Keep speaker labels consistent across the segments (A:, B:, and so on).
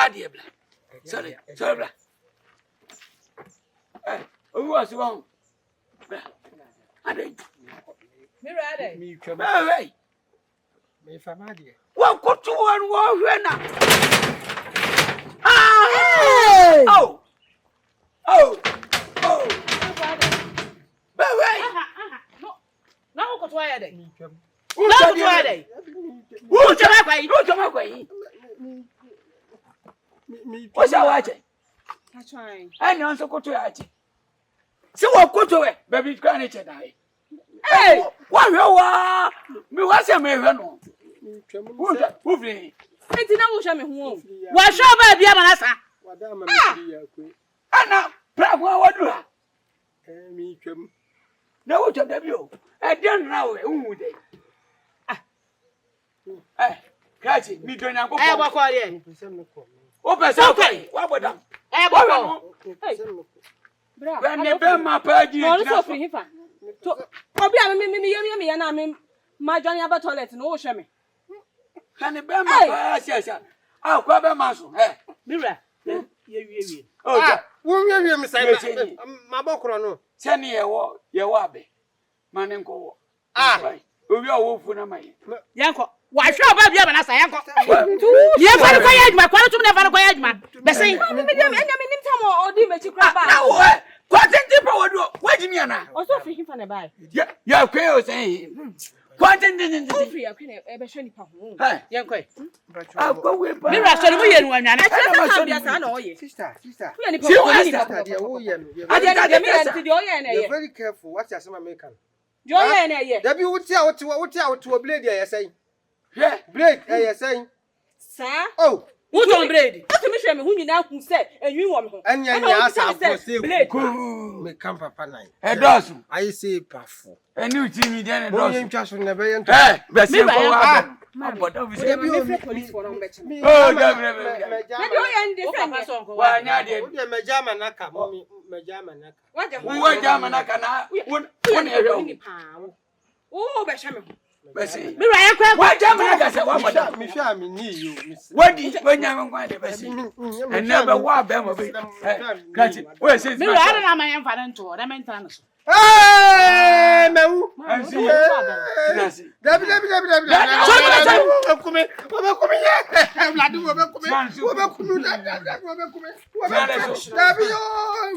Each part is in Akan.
A: Sadia. Sorry, sorry. Who was wrong? I didn't.
B: Me
A: come away.
B: Me family.
A: Well, go to one war now. Oh! Oh! Oh! Away!
C: No, go to where they.
A: Who's
C: Who's
A: what's our watch?
C: That's fine.
A: I know so go to it. So what go to it, baby granite. Hey, what you are? Me was a man. Move me.
C: It's not show me who. What show baby Amanasa?
A: Anna, Prague, what do I?
B: Me chum.
A: No, what of you? I don't know who would they. Catch me doing a book.
C: I will call you.
A: Open something. What would them? I will. When you burn my purge,
C: Also for him. Probably me and I mean my Johnny about toilet no show me.
A: Can you burn my purge? Yes, I'll grab a muscle.
C: Mirror.
A: Oh,
B: Won't you say my bocrono?
A: send me a war, your wabby. Man and go. We are wolf for my
C: Yanko. Why show baby Amanasa? Yanko. You have a quiet my quality never quiet man. The same. I'm or do me to grab.
A: What do you mean?
C: Also for him for the buy.
A: Yeah, quail saying. Quantum didn't
C: free a penny ever shiny pump. Yanko.
A: I'll go with
C: Mirror, so we and one. I can't be a son or
B: Sister.
A: I didn't
B: You're very careful. What's your summer maker?
C: Joy and a year.
B: Debbie would tell to a blade, I say.
A: Yeah,
B: Blade, I say.
C: Sir?
B: Oh,
C: who's on blade? Not to me, whom you now can say, and you want home.
B: and yes, I say,
C: blade.
B: Me come papa nine.
A: a dozen.
B: I say, puffle.
A: A new team, then a
B: Don't
A: dozen.
B: just never enter.
A: Hey, but see,
C: But
A: obviously,
C: police for them better.
A: oh,
C: Why not?
B: My Germanaka, mommy, my Germanaka.
C: What the
A: who are Yamanaka? One area.
C: Oh, Basham.
A: Bessie.
C: Mirror,
A: Why Yamanaka said, what about
B: Me, shall me near you, Miss.
A: what did when you want to Bessie? And never walk them of it. Catch it. Where's his
C: Mirror, I don't know my infant to what I meant.
B: Hey, Mau!
A: I see.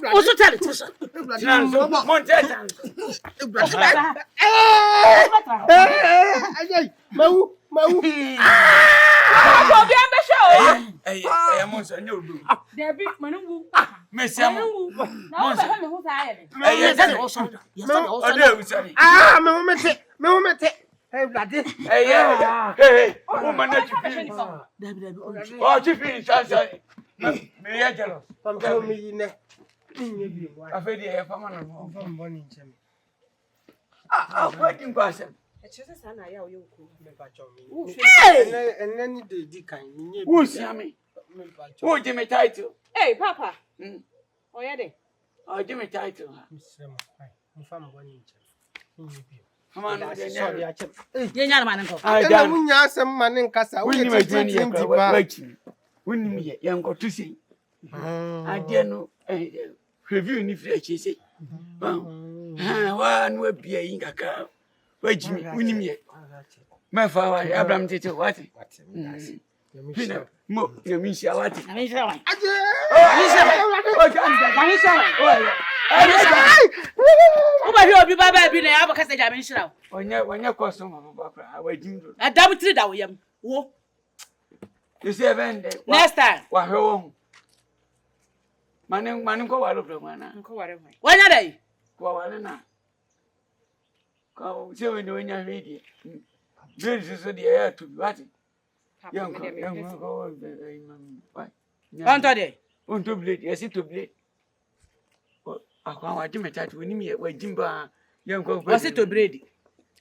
C: Also tell it.
B: Hey, bloody.
A: Hey, woman, oh, you finish, sorry. Me, jealous.
B: Come me in there.
A: I've heard you from
B: morning, Jimmy.
A: Working person.
B: And then the kind.
A: Who's Yammy? Who Jimmy title?
C: Hey, Papa. Oh, yeah, they.
A: Oh, Jimmy title. Come on, sorry, I checked.
C: You're not a man.
A: I
B: don't know some man in Casa.
A: We need to waiting. We need young go to see. I dare no review if you say. One would be a inca car. Wait, we need me. My father, Abraham, what? Mo, you mean she what? I mean, over here, be by being a because I am sure. When your custom of a waiting, I double three that we am. You say, next time, what home? Man, go out of the one. Why not I? Go on. Go, so we know in your video. This is the air to be what? Young, go on today. On to bleed, yes, to bleed. I can't imitate when me where Jimba young go. Was it to breed?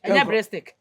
A: And your breast stick.